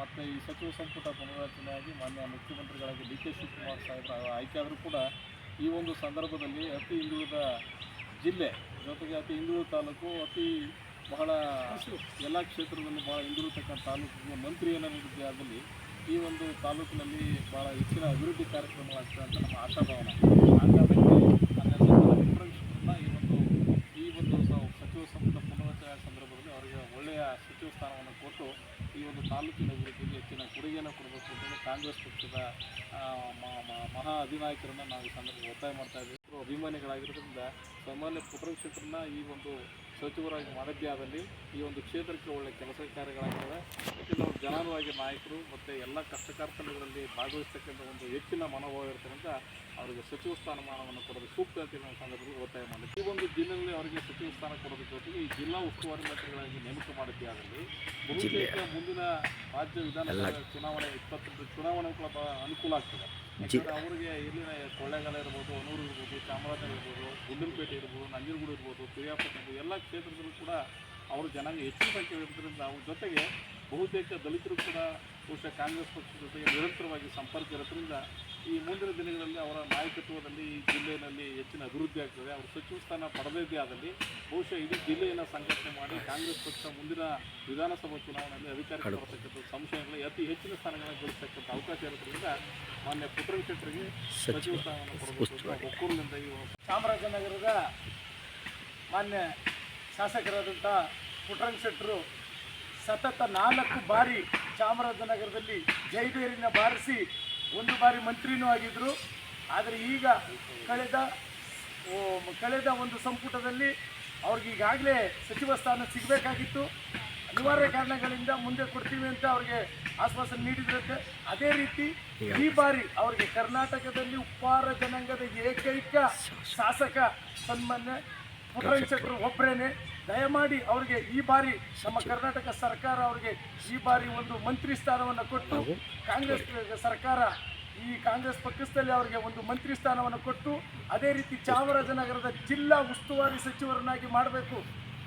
ಮತ್ತು ಈ ಸಚಿವ ಸಂಪುಟ ಪುನರ್ರಚನೆಯಾಗಿ ಮಾನ್ಯ ಮುಖ್ಯಮಂತ್ರಿಗಳಾಗಿ ಡಿ ಕೆ ಶಿವಕುಮಾರ್ ಸಾಹೇಬರು ಆಯ್ಕೆ ಆದರೂ ಕೂಡ ಈ ಒಂದು ಸಂದರ್ಭದಲ್ಲಿ ಅತಿ ಹಿಂದುಳಿದ ಜಿಲ್ಲೆ ಜೊತೆಗೆ ಅತಿ ಹಿಂದುಳಿದ ತಾಲೂಕು ಬಹಳ ಎಲ್ಲ ಕ್ಷೇತ್ರದಲ್ಲಿ ಭಾಳ ಹಿಂದುಳಿತಕ್ಕಂಥ ತಾಲೂಕಿಗೆ ಮಂತ್ರಿಯನ್ನು ನೀಡಿದ್ದೇ ಆಗಲಿ ಈ ಒಂದು ತಾಲೂಕಿನಲ್ಲಿ ಭಾಳ ಹೆಚ್ಚಿನ ಅಭಿವೃದ್ಧಿ ಕಾರ್ಯಕ್ರಮಗಳಾಗ್ತದೆ ಅಂತ ನಮ್ಮ ಆಶಾಭಾವನೆ. ಹಾಗಾಗಿ ಈ ಒಂದು ಸಚಿವ ಸಂಪುಟ ಪುನರ್ರಚನೆ ಸಂದರ್ಭದಲ್ಲಿ ಅವರಿಗೆ ಒಳ್ಳೆಯ ಸಚಿವ ಸ್ಥಾನವನ್ನು ಕೊಟ್ಟು ಈ ಒಂದು ತಾಲೂಕಿನ ಅಭಿವೃದ್ಧಿಗೆ ಹೆಚ್ಚಿನ ಕೊಡುಗೆಯನ್ನು ಕೊಡಬೇಕು ಅಂತೇಳಿ ಕಾಂಗ್ರೆಸ್ ಪಕ್ಷದ ಮಹಾ ಅಧಿನಾಯಕರನ್ನು ನಾವು ಈ ಸಂದರ್ಭದಲ್ಲಿ ಒತ್ತಾಯ ಮಾಡ್ತಾ ಇದ್ದೀವಿ. ಅಭಿಮಾನಿಗಳಾಗಿರೋದ್ರಿಂದ ಸಾಮಾನ್ಯ ಪುಟ್ಟರಂಗಶೆಟ್ಟರನ್ನ ಈ ಒಂದು ಸಚಿವರಾಗಿ ಮಾಡಿದ್ದೇ ಆದಲ್ಲಿ ಈ ಒಂದು ಕ್ಷೇತ್ರಕ್ಕೆ ಒಳ್ಳೆಯ ಕೆಲಸ ಕಾರ್ಯಗಳಾಗಿದ್ದಾವೆ. ಯಾಕೆಂದರೆ ಅವರು ಜನಾನುವಾಗಿ ನಾಯಕರು ಮತ್ತು ಎಲ್ಲ ಕಷ್ಟ ಕಾರ್ಖಾನೆಗಳಲ್ಲಿ ಭಾಗವಹಿಸ್ತಕ್ಕಂಥ ಒಂದು ಹೆಚ್ಚಿನ ಮನೋಭಾವ ಇರ್ತಕ್ಕಂಥ ಅವರಿಗೆ ಸಚಿವ ಸ್ಥಾನಮಾನವನ್ನು ಕೊಡೋದು ಸೂಕ್ತ ಅಂತ ನಾವು ಸಂದರ್ಭದಲ್ಲಿ ಒತ್ತಾಯ ಮಾಡಿದ್ವಿ. ಈ ಒಂದು ಜಿಲ್ಲೆಯಲ್ಲಿ ಅವರಿಗೆ ಸಚಿವ ಸ್ಥಾನ ಕೊಡೋದ್ರ ಜೊತೆಗೆ ಈ ಜಿಲ್ಲಾ ಉಸ್ತುವಾರಿ ಮಂತ್ರಿಗಳಾಗಿ ನೇಮಕ ಮಾಡಿದ್ದೇ ಆಗಲಿ ಬಹುತೇಕ ಮುಂದಿನ ರಾಜ್ಯ ವಿಧಾನಸಭೆ ಚುನಾವಣೆ 20 ಚುನಾವಣೆಗಳ ಅನುಕೂಲ ಆಗ್ತದೆ. ಯಾಕಂದರೆ ಅವರಿಗೆ ಇಲ್ಲಿನ ಕೊಳ್ಳೇಗಾಲ ಇರ್ಬೋದು, ಹೊನ್ನೂರು ಇರ್ಬೋದು, ಚಾಮರಾಜನಗರ ಇರ್ಬೋದು, ಗುಂಡಲಪೇಟೆ ಇರ್ಬೋದು, ನಂಜನಗೂಡು ಇರ್ಬೋದು, ಪಿರಿಯಾಪಟ್ಟಣ ಇರ್ಬೋದು, ಎಲ್ಲ ಕ್ಷೇತ್ರದಲ್ಲೂ ಕೂಡ ಅವರು ಜನಾಂಗ ಹೆಚ್ಚಿನ ಸಂಖ್ಯೆ ಇರೋದ್ರಿಂದ ಅವ್ರ ಜೊತೆಗೆ ಬಹುತೇಕ ದಲಿತರು ಕೂಡ ಬಹುಶಃ ಕಾಂಗ್ರೆಸ್ ಪಕ್ಷದ ಜೊತೆಗೆ ನಿರಂತರವಾಗಿ ಸಂಪರ್ಕ ಇರೋದ್ರಿಂದ ಈ ಮುಂದಿನ ದಿನಗಳಲ್ಲಿ ಅವರ ನಾಯಕತ್ವದಲ್ಲಿ ಈ ಜಿಲ್ಲೆಯಲ್ಲಿ ಹೆಚ್ಚಿನ ಅಭಿವೃದ್ಧಿ ಆಗ್ತದೆ. ಅವರು ಸಚಿವ ಸ್ಥಾನ ಪಡೆದಿದ್ದೇ ಆದಲ್ಲಿ ಬಹುಶಃ ಇಡೀ ಜಿಲ್ಲೆಯನ್ನು ಸಂಘಟನೆ ಮಾಡಿ ಕಾಂಗ್ರೆಸ್ ಪಕ್ಷ ಮುಂದಿನ ವಿಧಾನಸಭಾ ಚುನಾವಣೆಯಲ್ಲಿ ಅಧಿಕಾರಕ್ಕೆ ಬರತಕ್ಕಂಥ ಸಂಶಯಗಳಲ್ಲಿ ಅತಿ ಹೆಚ್ಚಿನ ಸ್ಥಾನಗಳನ್ನು ಗಳಿಸ್ತಕ್ಕಂಥ ಅವಕಾಶ ಇರೋದ್ರಿಂದ ಮಾನ್ಯ ಪುಟ್ಟರಂಗಶೆಟ್ಟರಿಗೆ ಸಚಿವ ಸ್ಥಾನವನ್ನು ಕೊಡಬೇಕು ಒಕ್ಕೂರಿನಿಂದ ಈ ಚಾಮರಾಜನಗರದ ಮಾನ್ಯ ಶಾಸಕರಾದಂಥ ಪುಟ್ಟರಂಗಶೆಟ್ಟರು ಸತತ 4 ಬಾರಿ ಚಾಮರಾಜನಗರದಲ್ಲಿ ಜೈಬೇರಿನ ಬಾರಿಸಿ 1 ಬಾರಿ ಮಂತ್ರಿನೂ ಆಗಿದ್ದರು. ಆದರೆ ಈಗ ಕಳೆದ ಒಂದು ಸಂಪುಟದಲ್ಲಿ ಅವ್ರಿಗೆ ಈಗಾಗಲೇ ಸಚಿವ ಸ್ಥಾನ ಸಿಗಬೇಕಾಗಿತ್ತು. ಅನಿವಾರ್ಯ ಕಾರಣಗಳಿಂದ ಮುಂದೆ ಕೊಡ್ತೀವಿ ಅಂತ ಅವ್ರಿಗೆ ಆಶ್ವಾಸನೆ ನೀಡಿದ್ರಂತೆ. ಅದೇ ರೀತಿ ಈ ಬಾರಿ ಅವರಿಗೆ ಕರ್ನಾಟಕದಲ್ಲಿ ಉಪ್ಪಾರ ಜನಾಂಗದ ಏಕೈಕ ಶಾಸಕ ಸನ್ಮಾನ್ಯ ಪುಟ್ಟರಂಗಶೆಟ್ಟರು ಒಬ್ಬರೇನೆ. ದಯಮಾಡಿ ಅವರಿಗೆ ಈ ಬಾರಿ ನಮ್ಮ ಕರ್ನಾಟಕ ಸರ್ಕಾರ ಅವರಿಗೆ ಈ ಬಾರಿ ಒಂದು ಮಂತ್ರಿ ಸ್ಥಾನವನ್ನು ಕೊಟ್ಟು ಕಾಂಗ್ರೆಸ್ ಸರ್ಕಾರ ಈ ಕಾಂಗ್ರೆಸ್ ಪಕ್ಷದಲ್ಲಿ ಅವರಿಗೆ ಒಂದು ಮಂತ್ರಿ ಸ್ಥಾನವನ್ನು ಕೊಟ್ಟು ಅದೇ ರೀತಿ ಚಾಮರಾಜನಗರದ ಜಿಲ್ಲಾ ಉಸ್ತುವಾರಿ ಸಚಿವರನ್ನಾಗಿ ಮಾಡಬೇಕು.